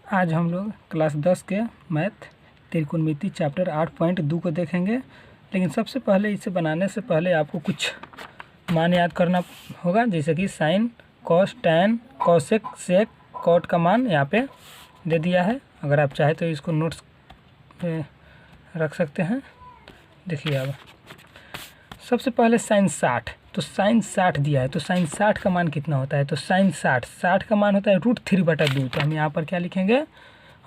आज हम लोग क्लास 10 के मैथ त्रिकोणमिति चैप्टर 8.2 को देखेंगे। लेकिन सबसे पहले इसे बनाने से पहले आपको कुछ मान याद करना होगा, जैसे कि साइन, कॉस, टैन, कॉसेक, सेक, कॉट का मान यहाँ पे दे दिया है। अगर आप चाहे तो इसको नोट्स पे रख सकते हैं। देखिए अब सबसे पहले साइन 60, तो साइन 60 दिया है, तो साइन 60 का मान कितना होता है? तो साइन 60 का मान होता है √3/2। तो हम यहाँ पर क्या लिखेंगे?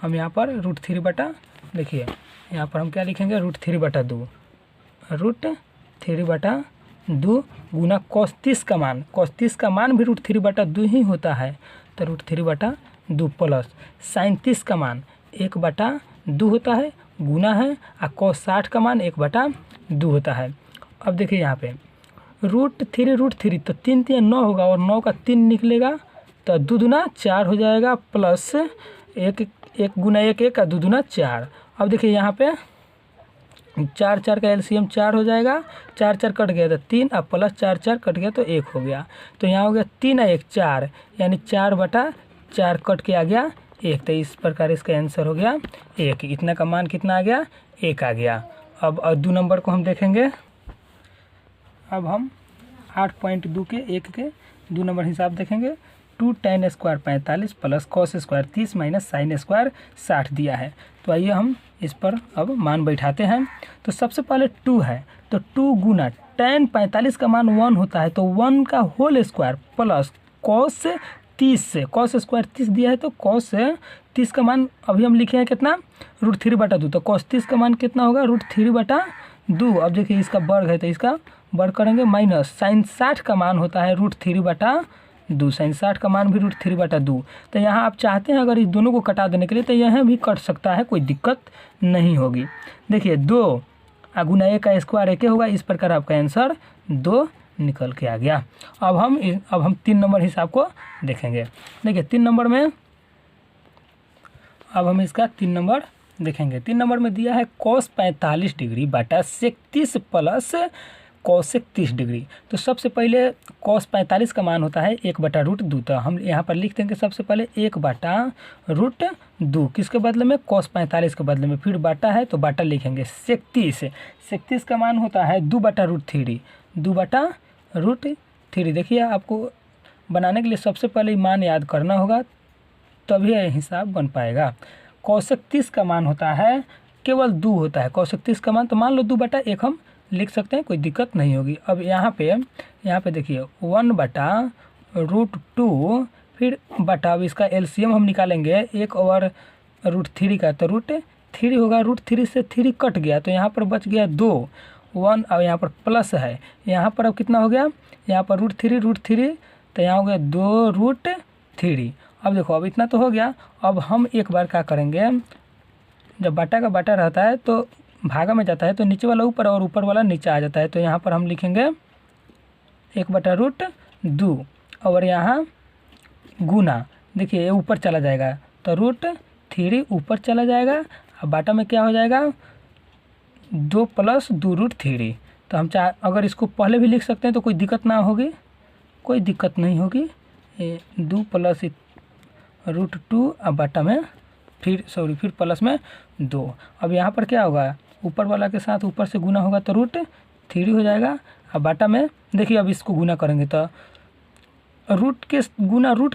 हम यहाँ पर √3 देखिए यहाँ पर हम क्या लिखेंगे? √3/2 √3/2 गुना cos 30 का मान। cos 30 का मान भी √3/2 ही होता है, तो √3/2 प्लस साइन 30 का मान 1/2 होता है, गुना है, और cos 60 का मान 1/2 होता है। अब देखिए यहाँ पे √3 तो 3 3 9 होगा, और 9 का 3 निकलेगा तो 2 दूना 4 हो जाएगा, प्लस 1 गुना 1 1 का 2 दूना 4। अब देखिए यहाँ पे 4 4 का एलसीएम 4 हो जाएगा, 4 4 कट गया तो 3, अब प्लस 4 4 कट गया तो 1 हो गया। तो यहाँ हो गया 3 और 1 4, यानी 4/4 कट के आ गया 1। तो इस प्रकार इसका आंसर हो गया 1। इतना का मान कितना आ गया? 1 आ गया। अब 2 नंबर को हम देखेंगे। अब हम 8.2 के 1 के 2 नंबर हिसाब देखेंगे। 2 tan² 45 plus cos² 30 minus sin² 60 दिया है। तो आइए हम इस पर अब मान बैठाते हैं। तो सबसे पहले 2 है, तो 2 गुना tan 45 का मान 1 होता है, तो 1 का होल स्क्वायर प्लस cos 30 से cos² 30 दिया है, तो cos 30 का मान अभी हम लिखे हैं कितना? √3/2। तो cos 30 का मान कितना होगा? √3/2। अब देखिए इसका वर्ग है तो इसका वर्ग करेंगे, माइनस साइन 60 का मान होता है √3/2। साइन 60 का मान भी √3/2। तो यहाँ आप चाहते हैं अगर इस दोनों को कटा देने के लिए, तो यहाँ भी कट सकता है, कोई दिक्कत नहीं होगी। देखिए 2 गुना 1 का स्क्वायर 1 होगा, इस प्रकार आपका आंसर 2 निकल के आ गया। अब हम 3 नंबर हिसाब को देखेंगे। देखिए 3 नंबर में अब हम इसका 3 नंबर देखेंगे। 3 नंबर में दिया है cos 45 डिग्री बटा sec 30 प्लस cosec 30 डिग्री। तो सबसे पहले cos 45 का मान होता है 1/√2। तो हम यहाँ पर लिख देंगे सबसे पहले 1/√2 किसके बदले में? cos 45 के बदले में। फिर बाटा है तो बाटा लिखेंगे sec 30 का मान होता है 2/√3। 2/√3। देखिए आपको बनाने के लिए सबसे पहले मान याद करना होगा, तभी यह हिसाब बन पाएगा। cosec 30 का मान होता है केवल 2 होता है cosec 30 का मान, तो मान लो 2/1 हम लिख सकते हैं, कोई दिक्कत नहीं होगी। अब यहाँ पे देखिए 1/√2 फिर बटा, अब इसका एलसीएम हम निकालेंगे 1 और √3 का, तो √3 होगा, √3 से 3 कट गया तो यहाँ पर बच गया 2 1, और यहाँ पर प्लस है, यहाँ पर अब कितना हो गया? यहाँ पर √3 तो यहाँ हो गया 2√3। अब देखो अब इतना तो हो गया। अब हम एक बार क्या करेंगे, जब बाटा का बाटा रहता है तो भागा में जाता है, तो नीचे वाला ऊपर और ऊपर वाला नीचे आ जाता है। तो यहाँ पर हम लिखेंगे 1/√2 और यहाँ गुना, देखिए ये ऊपर चला जाएगा तो √3 ऊपर चला जाएगा, अब बाटा में क्या हो जाएगा? 2 + 2√3। तो हम अगर इसको पहले भी लिख सकते हैं तो कोई दिक्कत ना होगी, कोई दिक्कत नहीं होगी। 2 + √2 अब बाटा में फिर प्लस में 2। अब यहाँ पर क्या होगा? ऊपर वाला के साथ ऊपर से गुना होगा तो √3 हो जाएगा। अब बाटा में देखिए अब इसको गुना करेंगे तो रूट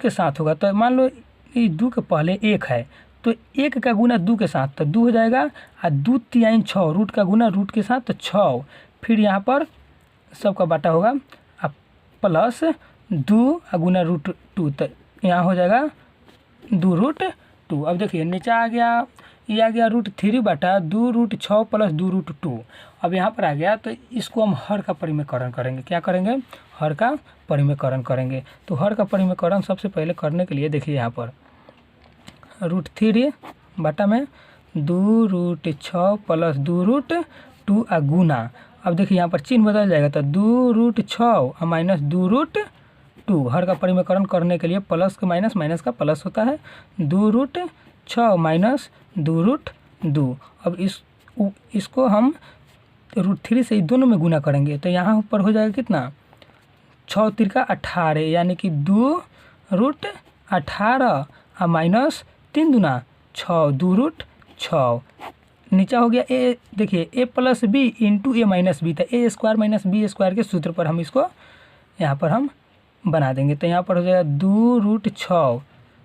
के साथ होगा, तो मान लो ये 2 के पहले 1 है, तो 1 का गुना 2 के साथ तो 2 हो जाएगा, और 2 3 6 रूट का गुना रूट के साथ तो 6। फिर यहाँ पर सबका बाटा होगा, अब प्लस 2 गुना √2, तो यहाँ हो जाएगा 2√2। अब देखिए नीचे आ गया, ये आ गया √3/2√6 + 2√2। अब यहाँ पर आ गया, तो इसको हम हर का परिमेयकरण करेंगे। क्या करेंगे? हर का परिमेयकरण करेंगे। तो हर का परिमेयकरण सबसे पहले करने के लिए देखिए यहाँ पर √3 बटा में 2√6 + 2√2 गुना। अब देखिए यहाँ पर चिन्ह बदल जाएगा, तो 2√6 और माइनस 2√2। हर का परिमेयकरण करने के लिए प्लस का माइनस, माइनस का प्लस होता है। 2√6 माइनस 2√2। अब इसको हम √3 से दोनों में गुना करेंगे, तो यहाँ ऊपर हो जाएगा कितना? 6 × 3 = 18, यानी कि 2√18 और माइनस 3 दूना छः, 2 रूट 6। नीचा हो गया ए, देखिए ए प्लस बी इंटू ए माइनस बी था, ए स्क्वायर माइनस बी स्क्वायर के सूत्र पर हम इसको यहाँ पर हम बना देंगे। तो यहाँ पर हो जाएगा 2 रूट 6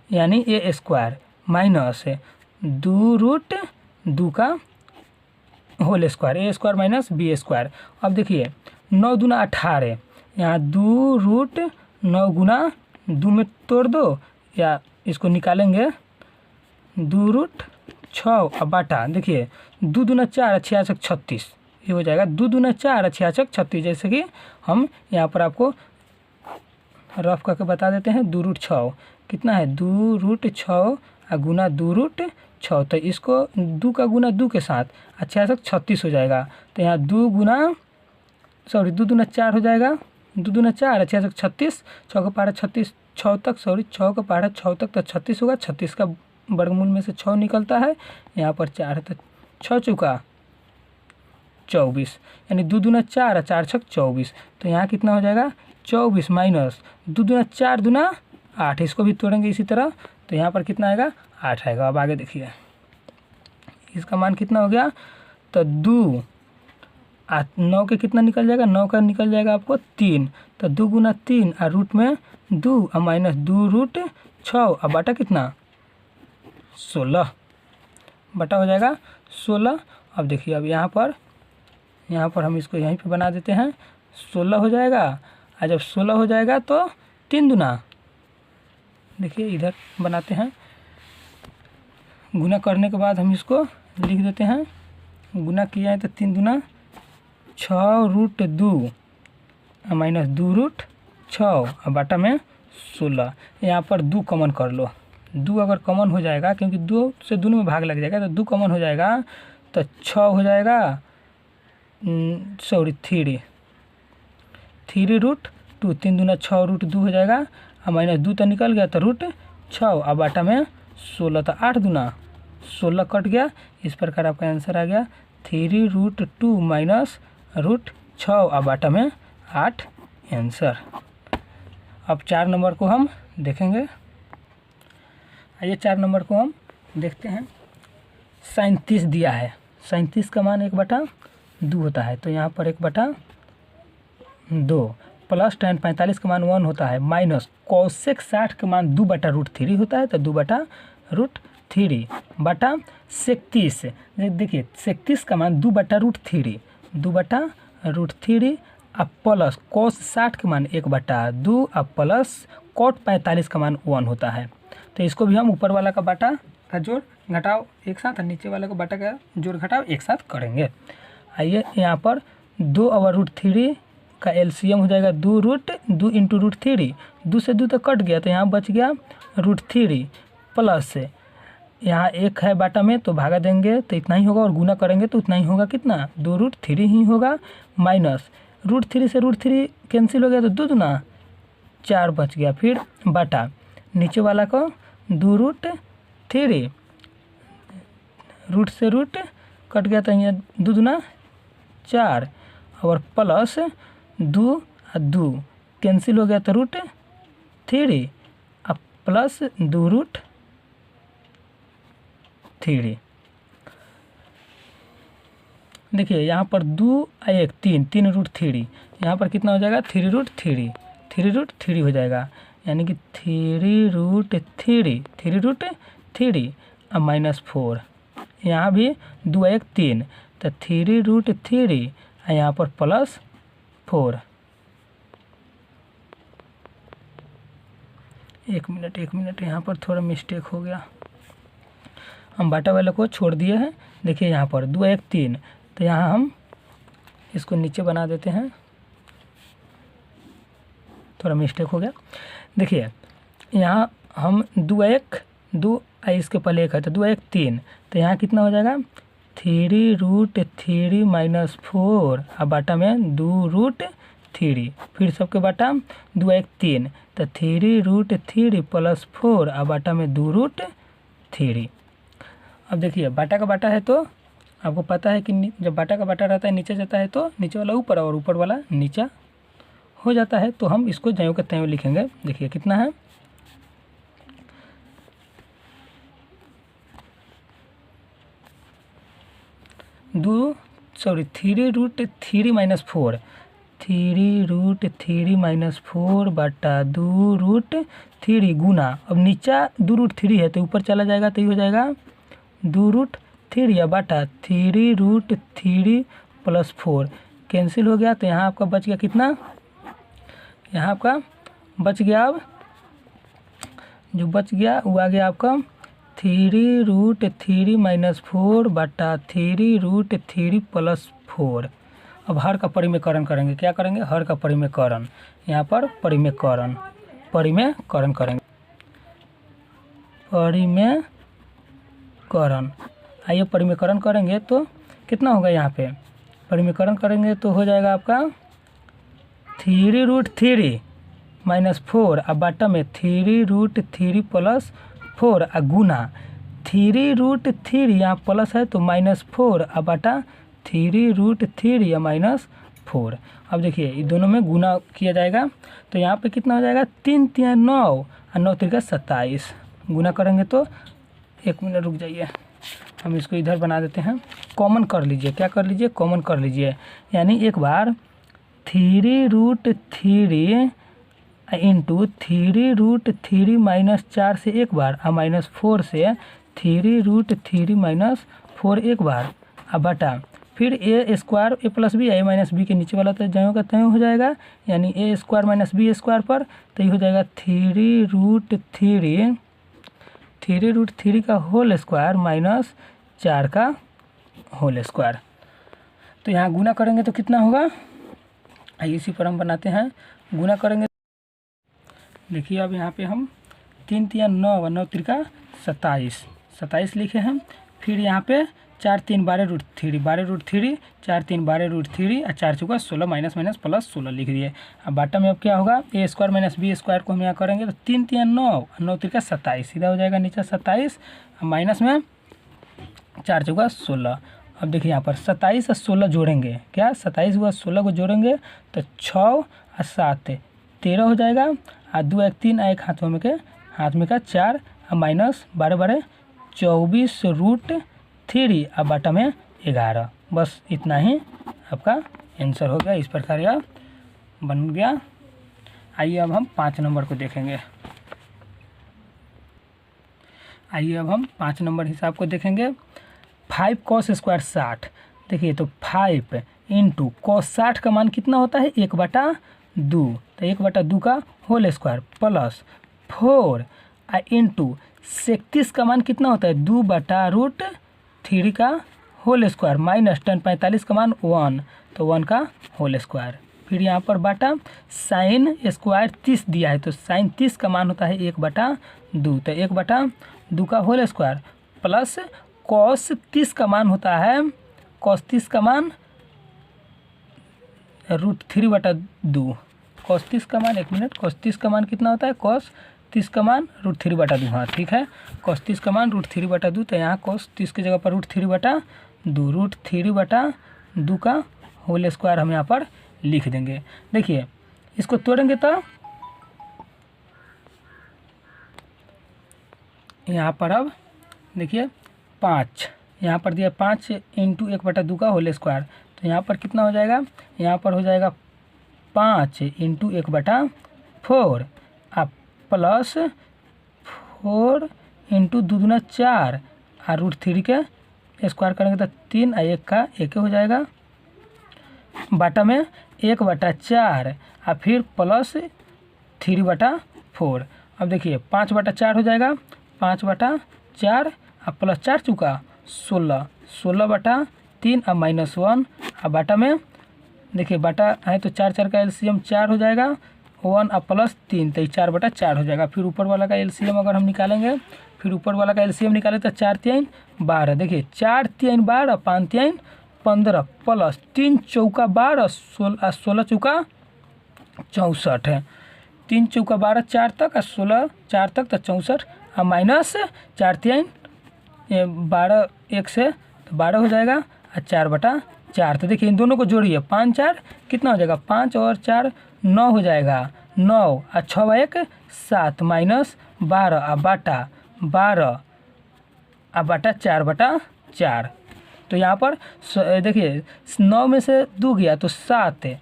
यानी ए स्क्वायर माइनस 2 रूट 2 का होल स्क्वायर, ए स्क्वायर माइनस बी स्क्वायर। अब देखिए 9 दूना 18, यहाँ 2 रूट 9 गुना 2 में तोड़ दो या इसको निकालेंगे 2 रूट 6 अब बाटा, देखिए 2 दूना 4 66 36, ये हो जाएगा 2 दूना 4 66 36। जैसे कि हम यहाँ पर आपको रफ करके बता देते हैं। 2 रूट 6 कितना है, 2 रूट 6 गुना 2 रूट 6, तो इसको 2 का गुना 2 के साथ 66 36 हो जाएगा। तो यहाँ 2 दूना 4 हो जाएगा, 2 दूना 4 66 36, 6 का पहाड़ा 36 6 तक, 6 का पहाड़ा 6 तक तो 36 होगा। 36 का वर्गमूल में से 6 निकलता है, यहाँ पर 4 है तो 6 चौका 24, यानी 2 दूना 4 4 छक 24। तो यहाँ कितना हो जाएगा 24 माइनस 2 दूना 4 दूना 8, इसको भी तोड़ेंगे इसी तरह, तो यहाँ पर कितना आएगा 8 आएगा। अब आगे देखिए इसका मान कितना हो गया, तो 2 9 के कितना निकल जाएगा, 9 का निकल जाएगा आपको 3, तो 2 गुना 3 और रूट में 2 और माइनस 2 रूट 6 और बटा कितना 16, बटा हो जाएगा 16। अब देखिए अब यहाँ पर हम इसको यहीं पे बना देते हैं, 16 हो जाएगा। और जब 16 हो जाएगा तो 3 दूना, देखिए इधर बनाते हैं, गुना करने के बाद हम इसको लिख देते हैं, गुना किया है तो 3 दूना 6 रूट 2 माइनस 2 रूट 6 और बाटा में 16। यहाँ पर 2 कॉमन कर लो, 2 अगर कॉमन हो जाएगा, क्योंकि 2 से दोनों में भाग लग जाएगा, तो 2 कॉमन हो जाएगा तो 6 हो जाएगा, 3 रूट 2, 3 दूना 6 रूट 2 हो जाएगा और माइनस 2 तो निकल गया तो रूट 6 और बाटा में 16, तो 8 दूना 16 कट गया। इस प्रकार आपका आंसर आ गया 3 रूट 2 माइनस रूट 6 और बाटा में 8 आंसर। अब 4 नंबर को हम देखेंगे, आइए 4 नंबर को हम देखते हैं। 37 दिया है, 37 का मान 1/2 होता है, तो यहाँ पर 1/2 प्लस tan 45 का मान 1 होता है, माइनस कोसेक 60 का मान 2/√3 होता है, तो 2/√3 बटा 37, देखिए 37 का मान 2/√3 अब प्लस कोस 60 का मान 1/2 अब प्लस कोट 45 का मान 1 होता है। तो इसको भी हम ऊपर वाला का बाटा का जोड़ घटाव एक साथ और नीचे वाले को बाटा का जोड़ घटाव एक साथ करेंगे। आइए यहाँ पर 2 और √3 का एलसीएम हो जाएगा 2 इंटू √3, 2 से 2 तो कट गया, तो यहाँ बच गया √3 प्लस यहाँ 1 है बाटा में तो भागा देंगे तो इतना ही होगा, और गुना करेंगे तो उतना ही होगा, कितना 2√3 ही होगा, माइनस √3 से √3 कैंसिल हो गया तो 2 दूना 4 बच गया, फिर बाटा नीचे वाला को 2√3 रूट से रूट कट गया तो यहाँ 2 दूना 4 और प्लस 2 और 2 कैंसिल हो गया तो √3 अब प्लस 2√3। देखिए यहाँ पर 2 और 1 3 √3, यहाँ पर कितना हो जाएगा 3√3 हो जाएगा, यानी कि 3√3 और माइनस 4, यहाँ भी 2 1 3 तो 3√3 और यहाँ पर प्लस 4। एक मिनट यहाँ पर थोड़ा मिस्टेक हो गया, हम बाटा वाले को छोड़ दिए हैं। देखिए यहाँ पर 2 1 3, तो यहाँ हम इसको नीचे बना देते हैं, थोड़ा मिस्टेक हो गया। देखिए यहाँ हम 2 इसके पहले 1 है तो 2 1 3, तो यहाँ कितना हो जाएगा 3√3 माइनस 4 और बाटा में 2√3, फिर सबके बाटा 2 1 3 तो 3√3 प्लस 4 और बाटा में 2√3। अब देखिए बाटा का बाटा है तो आपको पता है कि जब बाटा का बाटा रहता है नीचे जाता है तो नीचे वाला ऊपर और ऊपर वाला नीचा हो जाता है, तो हम इसको ज्यों के त्यों लिखेंगे। देखिए कितना है three root three minus four, three root three minus four बटा दो रूट थ्री गुना, अब नीचा दो रूट थ्री है तो ऊपर चला जाएगा तो ये हो जाएगा दो रूट थ्री बटा three root three plus four, cancel हो गया तो यहाँ आपका बच गया कितना, यहाँ आपका बच गया, अब जो बच गया वो आ गया आपका three root three minus four बटा three root three plus four. अब हर का परिमेयकरण करेंगे, क्या करेंगे, हर का परिमेयकरण, यहाँ पर परिमेयकरण करेंगे, परिमेयकरण। आइए परिमेयकरण करेंगे तो कितना होगा, यहाँ पे परिमेयकरण करेंगे तो हो जाएगा आपका three root three minus four अब बाटा में three root three plus four आ गुना थ्री रूट थ्री, यहाँ प्लस है तो माइनस फोर अब बाटा थ्री रूट थ्री या माइनस फोर। अब देखिए ये दोनों में गुना किया जाएगा तो यहाँ पे कितना हो जाएगा, तीन तीन नौ और नौ तिरका 27, गुना करेंगे तो, एक मिनट रुक जाइए, हम इसको इधर बना देते हैं, कॉमन कर लीजिए, क्या कर लीजिए, कॉमन कर लीजिए, यानी एक बार three root three into three root three minus चार से एक बार और माइनस फोर से three root three minus four एक बार, अब बटा फिर A square A plus B, A minus B के नीचे वाला तो ज्यों का त्यों हो जाएगा, यानी ए स्क्वायर माइनस बी स्क्वायर पर, तो ये हो जाएगा थ्री रूट थ्री का होल स्क्वायर माइनस चार का होल स्क्वायर। तो यहाँ गुना करेंगे तो कितना होगा, आइए इसी पर हम बनाते हैं, गुना करेंगे, देखिए अब यहाँ पे हम तीन तीन नौ और नौ तिरका 27 लिखे हैं, फिर यहाँ पे चार तीन बारह रूट थ्री, चार तीन बारह रूट थ्री और चार चौका 16 माइनस माइनस प्लस 16 लिख दिए। अब बाटा में अब क्या होगा, ए स्क्वायर माइनस बी स्क्वायर को हम यहाँ करेंगे तो तीन तीन नौ, नौ तिरका 27 सीधा हो जाएगा नीचे 27, माइनस में चार चौका 16। अब देखिए यहाँ पर 27 और 16 जोड़ेंगे, क्या 27 हुआ 16 को जोड़ेंगे तो 6 और 7 13 हो जाएगा, और 2 1 3 एक हाथ में का 4 और माइनस 12 12 24 रूट थ्री अब बाटा में 11, बस इतना ही आपका आंसर हो गया। इस प्रकार यह बन गया। आइए अब हम 5 नंबर को देखेंगे, आइए अब हम 5 नंबर हिसाब को देखेंगे। 5 कॉस स्क्वायर 60, देखिए तो 5 इंटू कॉस 60 का मान कितना होता है, 1/2, तो 1/2 का होल स्क्वायर प्लस 4 इंटू 37 का मान कितना होता है, 2/√3 का होल स्क्वायर माइनस tan 45 का मान 1, तो 1 का होल स्क्वायर। फिर यहाँ पर बाटा साइन स्क्वायर 30 दिया है तो साइन 30 का मान होता है 1/2, तो 1/2 का होल स्क्वायर प्लस कॉस 30 का मान होता है, कॉस 30 का मान √3/2, कॉस 30 का मान, एक मिनट, कॉस 30 का मान कितना होता है, कॉस 30 का मान √3/2, हाँ ठीक है, कॉस 30 का मान √3/2, तो यहाँ कॉस 30 की जगह पर √3/2 का होल स्क्वायर हम यहाँ पर लिख देंगे। देखिए इसको तोड़ेंगे तो यहाँ पर अब देखिए 5, यहाँ पर दिया 5 इंटू 1/2 का होल स्क्वायर, तो यहाँ पर कितना हो जाएगा, यहाँ पर हो जाएगा 5 इंटू 1/4 आप प्लस 4 इंटू 2 दूना 4 और √3 के स्क्वायर करेंगे तो 3 और 1 का 1 हो जाएगा, बाटा में 1/4 और फिर प्लस 3/4। अब देखिए 5/4 हो जाएगा, 5/4 और प्लस 4 चुका 16, 16/3 और -1 और बाटा में देखिए बाटा है तो 4 4 का एलसीएम 4 हो जाएगा, 1 और प्लस 3 तो 4/4 हो जाएगा। फिर ऊपर वाला का एलसीएम अगर हम निकालेंगे, फिर ऊपर वाला का एलसीएम निकाले तो 4 3 12, देखिए 4 3 12 5 3 15 प्लस 3 चौका 12 16 चौका 64 है, 3 चौका 12 4 तक और 16 4 तक तो 64 और माइनस 4 3 12 1 से तो 12 हो जाएगा और 4/4। तो देखिए इन दोनों को जोड़िए, 5 4 कितना हो जाएगा, 5 और 4 9 हो जाएगा, 9 और 6 और 1 7 माइनस 12 और बाटा 12 और बाटा 4/4। तो यहाँ पर देखिए 9 में से 2 गया तो 7,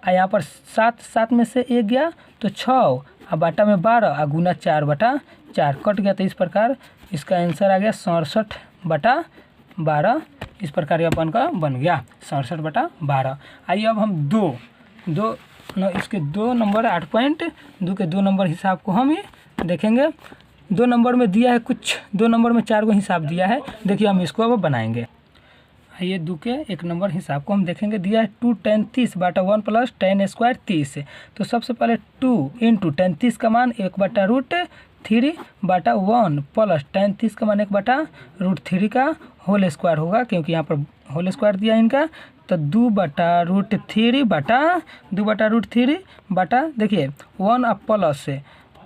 और यहाँ पर 7 में से 1 गया तो 6, और बाटा में 12, और गुना 4/4 कट गया। तो इस प्रकार इसका आंसर आ गया 67/12। इस प्रकार ये अपन का बन गया 67/12। आइए अब हम इसके 2 नंबर 8.2 के 2 नंबर हिसाब को हम ये देखेंगे। 2 नंबर में दिया है कुछ, 2 नंबर में 4 को हिसाब दिया है। देखिए हम इसको अब बनाएंगे। आइए 2 के 1 नंबर हिसाब को हम देखेंगे। दिया है 2 tan 30/1 + tan² 30। तो सबसे पहले 2 × tan 30 का मान 1/√3/1 + tan 30 का मान 1/√3 का होल स्क्वायर होगा, क्योंकि यहाँ पर होल स्क्वायर दिया है इनका। तो 2/√3 देखिए 1 और प्लस से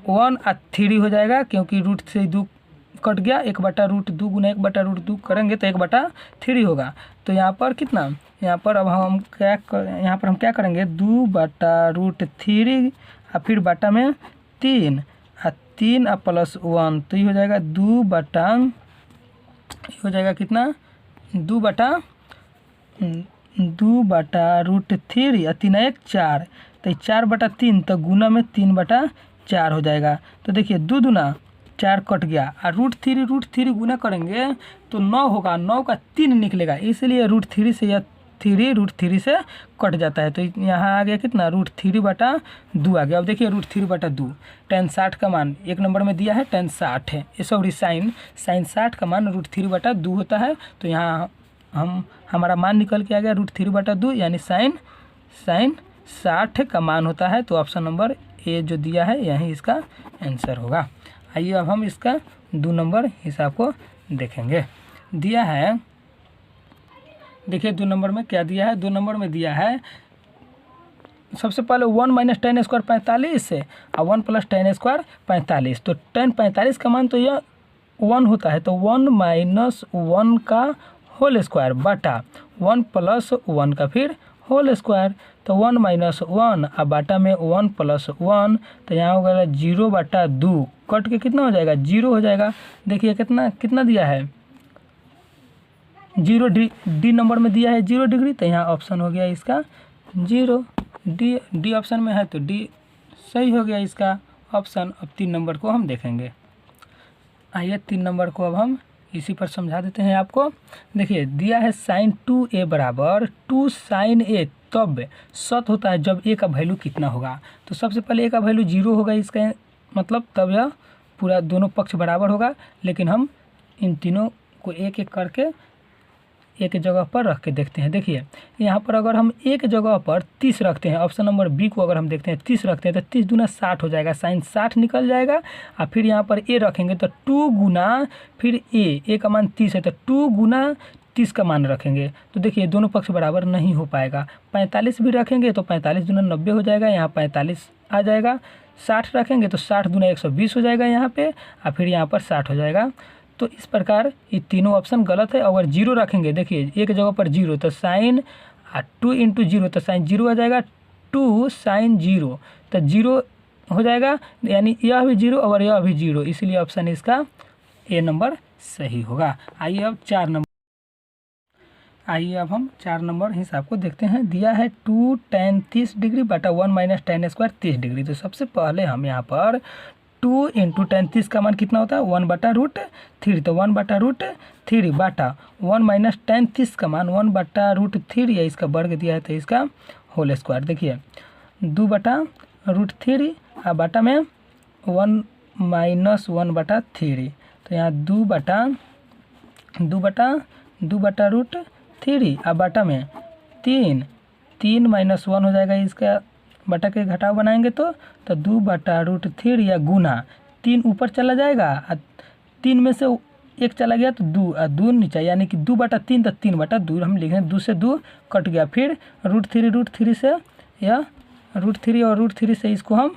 1 और 3 हो जाएगा, क्योंकि रूट से 2 कट गया। 1/√2 गुना 1/√2 करेंगे तो 1/3 होगा। तो यहाँ पर कितना, यहाँ पर अब हम क्या करेंगे 2/√3 और फिर बाटा में 3 और +1, तो ये हो जाएगा 2/, हो जाएगा कितना 2/√3 और 3 1 4, तो 4/3, तो गुना में 3/4 हो जाएगा। तो देखिए 2 दूना 4 कट गया, और √3 गुना करेंगे तो 9 होगा, 9 का 3 निकलेगा, इसलिए √3 से या 3 √3 से कट जाता है। तो यहाँ आ गया कितना √3/2 आ गया। अब देखिए √3/2 tan 60 का मान 1 नंबर में दिया है tan 60 है, सॉरी sin 60 का मान √3/2 होता है। तो यहाँ हमारा मान निकल के आ गया √3/2, यानी sin 60 का मान होता है। तो ऑप्शन नंबर ए जो दिया है यही इसका आंसर होगा। आइए अब हम इसका 2 नंबर हिसाब को देखेंगे। दिया है, देखिए 2 नंबर में क्या दिया है। 2 नंबर में दिया है सबसे पहले 1 - tan² 45 और 1 + tan² 45। तो tan 45 का मान तो यह 1 होता है, तो 1 - 1 का होल स्क्वायर बटा 1 + 1 का फिर होल स्क्वायर। तो 1 - 1 और बाटा में 1 + 1, तो यहाँ हो गया 0/2 कट के कितना हो जाएगा 0 हो जाएगा। देखिए कितना दिया है 0, डी नंबर में दिया है 0 डिग्री, तो यहाँ ऑप्शन हो गया इसका 0, डी ऑप्शन में है तो डी सही हो गया इसका ऑप्शन। अब 3 नंबर को हम देखेंगे। आइए 3 नंबर को अब हम इसी पर समझा देते हैं आपको। देखिए दिया है sin 2a = 2 sin a, तब सत होता है जब a का वैल्यू कितना होगा। तो सबसे पहले a का वैल्यू 0 होगा, इसका मतलब तब यह पूरा दोनों पक्ष बराबर होगा। लेकिन हम इन तीनों को एक एक करके एक जगह पर रख के देखते हैं। देखिए यहाँ पर अगर हम एक जगह पर 30 रखते हैं, ऑप्शन नंबर बी को अगर हम देखते हैं 30 रखते हैं, तो 30 दूना 60 हो जाएगा, sin 60 निकल जाएगा। और फिर यहाँ पर ए रखेंगे तो 2 गुना फिर ए का मान 30 है, तो 2 गुना 30 का मान रखेंगे। तो देखिए दोनों पक्ष बराबर नहीं हो पाएगा। 45 भी रखेंगे तो 45 दूना 90 हो जाएगा, यहाँ 45 आ जाएगा। 60 रखेंगे तो 60 दूना 120 हो जाएगा यहाँ पे, और फिर यहाँ पर 60 हो जाएगा। तो इस प्रकार ये तीनों ऑप्शन गलत है। अगर 0 रखेंगे, देखिए एक जगह पर 0, तो sin 2 × 0, तो sin 0 आ जाएगा 2 sin 0, तो 0 हो जाएगा, यानी यह भी 0 और यह भी 0, इसलिए ऑप्शन इसका ए नंबर सही होगा। आइए अब 4 नंबर, आइए अब हम 4 नंबर हिसाब को देखते हैं। दिया है 2 tan 30 डिग्री बटा 1 - tan² 30 डिग्री। तो सबसे पहले हम यहाँ पर 2 × tan 30 का मान कितना होता है 1/√3, तो 1/√3 बाटा 1 - tan 30 का मान 1/√3 या इसका वर्ग दिया है तो इसका होल स्क्वायर। देखिए 2/√3 और बाटा में 1 - 1/3, तो यहाँ 2/√3 और बाटा में 3 - 1 हो जाएगा, इसका बटा के घटाव बनाएंगे तो 2/√3 या गुना 3 ऊपर चला जाएगा, 3 में से 1 चला गया तो 2 और 2 नीचे, यानी कि 2/3, तो 3/2 हम लिखेंगे। 2 से 2 कट गया, फिर √3 से या √3 और √3 से इसको हम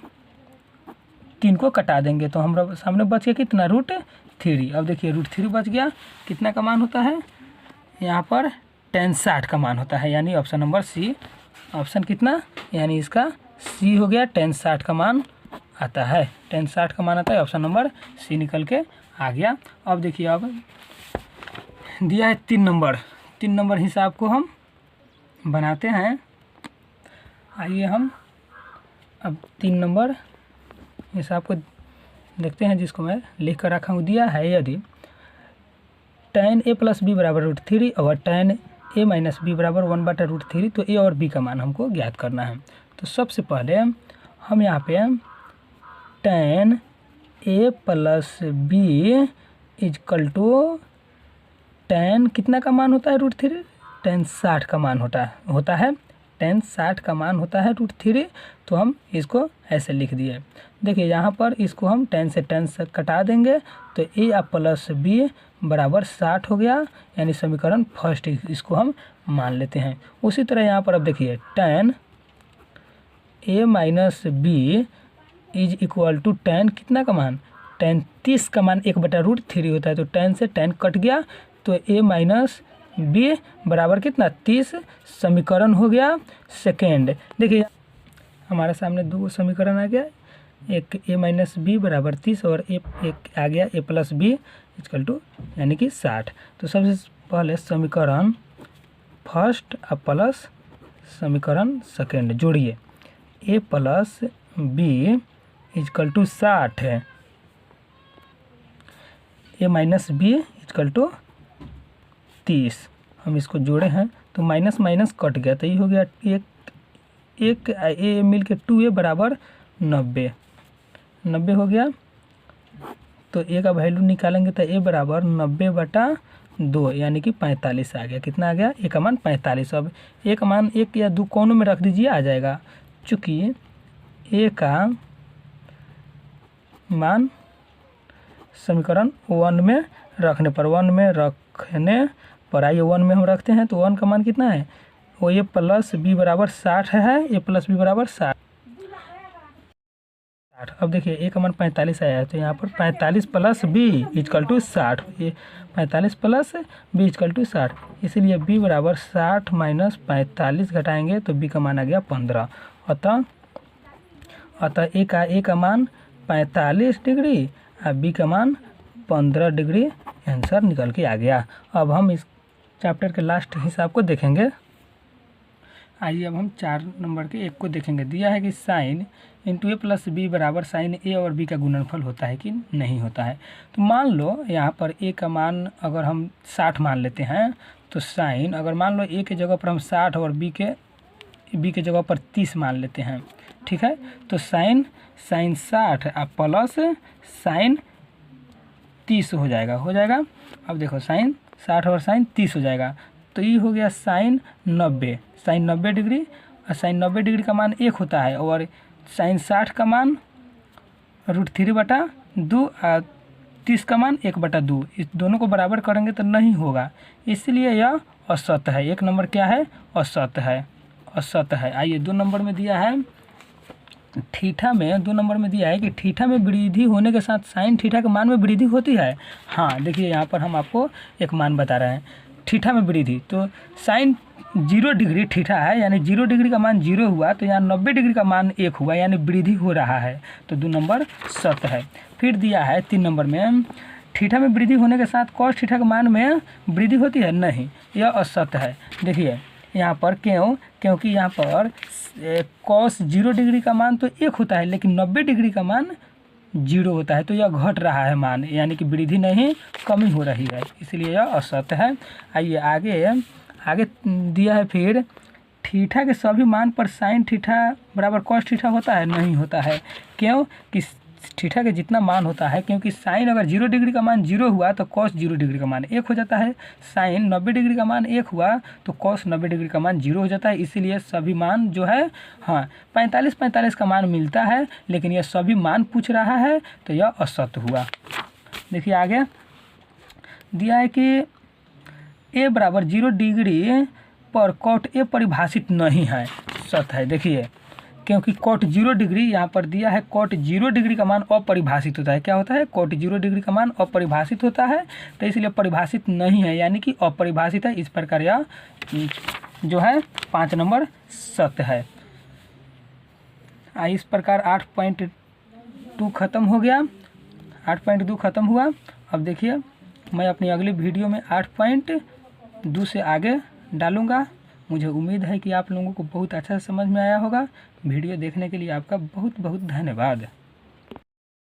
3 को कटा देंगे, तो हमारे सामने बच गया कितना √3। अब देखिए √3 बच गया, कितना का मान होता है यहाँ पर tan 60 का मान होता है, यानी ऑप्शन नंबर सी। ऑप्शन कितना, यानी इसका सी हो गया, tan 60 का मान आता है, tan 60 का मान आता है, ऑप्शन नंबर सी निकल के आ गया। अब देखिए अब दिया है 3 नंबर। 3 नंबर हिसाब को हम बनाते हैं। आइए हम अब 3 नंबर हिसाब को देखते हैं, जिसको मैं लिख कर रखा हूँ। दिया है यदि tan a प्लस बी बराबर √3 और tan a माइनस बी बराबर 1/√3, तो a और b का मान हमको ज्ञात करना है। तो सबसे पहले हम यहाँ पे tan a plus B is equal to tan कितना का मान होता है √3, tan 60 का मान होता है tan 60 का मान होता है √3। तो हम इसको ऐसे लिख दिए। देखिए यहाँ पर इसको हम tan से कटा देंगे तो a प्लस बी बराबर 60 हो गया, यानी समीकरण फर्स्ट इसको हम मान लेते हैं। उसी तरह यहाँ पर अब देखिए tan a minus B is equal to tan कितना का मान, tan 30 का मान 1/√3 होता है। तो tan से tan कट गया तो a माइनस बी बराबर कितना 30, समीकरण हो गया सेकेंड। देखिए हमारे सामने दो समीकरण आ गया, एक a माइनस बी बराबर 30 और एक आ गया a plus B equal to यानी कि 60। तो सबसे पहले समीकरण फर्स्ट और प्लस समीकरण सेकेंड जोड़िए, a plus B equal to 60 है, a minus B equal to 30। हम इसको जोड़े हैं तो माइनस माइनस कट गया, तो ये हो गया एक a मिल के 2a बराबर 90 हो गया। तो a का वैल्यू निकालेंगे तो a बराबर 90/2 यानी कि 45 आ गया। कितना आ गया, a का मान 45। अब a का मान 1 या 2 कोनों में रख दीजिए, आ जाएगा। चूँकि a का मान समीकरण 1 में रखने पर आइए 1 में हम रखते हैं तो 1 का मान कितना है, वो a प्लस बी बराबर 60 है, a प्लस बी बराबर 60। अब देखिए a का मान 45 आया है, तो यहाँ पर 45 प्लस बी इक्वल टू 60, ये 45 प्लस बी इक्वल टू 60, इसीलिए b बराबर 60 माइनस 45 घटाएंगे तो b का मान आ गया 15। अतः a का मान 45 डिग्री और b का मान 15 डिग्री आंसर निकल के आ गया। अब हम इस चैप्टर के लास्ट हिसाब को देखेंगे। आइए अब हम 4 नंबर के एक को देखेंगे। दिया है कि sine into a plus B बराबर साइन a और b का गुणनफल होता है कि नहीं होता है। तो मान लो यहाँ पर a का मान अगर हम 60 मान लेते हैं, तो साइन अगर मान लो a के जगह पर हम 60 और b के जगह पर 30 मान लेते हैं, ठीक है। तो साइन 60 और प्लस साइन 30 हो जाएगा। अब देखो साइन 60 और साइन 30 हो जाएगा, तो ये हो गया साइन 90 डिग्री, और साइन 90 डिग्री का मान 1 होता है, और साइन 60 का मान √3/2 और 30 का मान 1/2। इस दोनों को बराबर करेंगे तो नहीं होगा, इसलिए यह असत्य है। 1 नंबर क्या है, असत्य है। आइए 2 नंबर में दिया है थीटा में, 2 नंबर में दिया है कि थीटा में वृद्धि होने के साथ साइन थीटा के मान में वृद्धि होती है। हाँ देखिए यहाँ पर हम आपको एक मान बता रहे हैं, थीटा में वृद्धि। तो साइन 0 डिग्री थीटा है, यानी 0 डिग्री का मान 0 हुआ, तो यहाँ 90 डिग्री का मान 1 हुआ, यानी वृद्धि हो रहा है। तो 2 नंबर सत्य है। फिर दिया है 3 नंबर में, थीटा में वृद्धि होने के साथ कॉस थीटा के मान में वृद्धि होती है, नहीं, यह असत्य है। देखिए यहाँ पर क्योंकि यहाँ पर कॉस 0 डिग्री का मान तो 1 होता है, लेकिन 90 डिग्री का मान 0 होता है, तो यह घट रहा है मान, यानी कि वृद्धि नहीं कमी हो रही है, इसलिए यह असत्य है। आइए आगे दिया है फिर थीटा के सभी मान पर साइन थीटा बराबर कॉस थीटा होता है, नहीं होता है। क्यों कि थीटा के जितना मान होता है, क्योंकि साइन अगर 0 डिग्री का मान 0 हुआ तो कॉस 0 डिग्री का मान 1 हो जाता है, साइन 90 डिग्री का मान 1 हुआ तो कॉस 90 डिग्री का मान 0 हो जाता है। इसीलिए सभी मान जो है, हाँ 45 का मान मिलता है, लेकिन यह सभी मान पूछ रहा है, तो यह असत्य हुआ। देखिए आगे दिया है कि a बराबर 0 डिग्री पर कॉट a परिभाषित नहीं है, सत्य है। देखिए क्योंकि कॉट 0 डिग्री यहाँ पर दिया है, कॉट 0 डिग्री का मान अपरिभाषित होता है। क्या होता है, कॉट 0 डिग्री का मान अपरिभाषित होता है, तो इसलिए परिभाषित नहीं है, यानी कि अपरिभाषित है। इस प्रकार यह जो है 5 नंबर सत्य है। इस प्रकार 8.2 खत्म हो गया, 8.2 खत्म हुआ। अब देखिए मैं अपनी अगली वीडियो में 8.3 2 से आगे डालूँगा। मुझे उम्मीद है कि आप लोगों को बहुत अच्छा समझ में आया होगा। वीडियो देखने के लिए आपका बहुत बहुत धन्यवाद।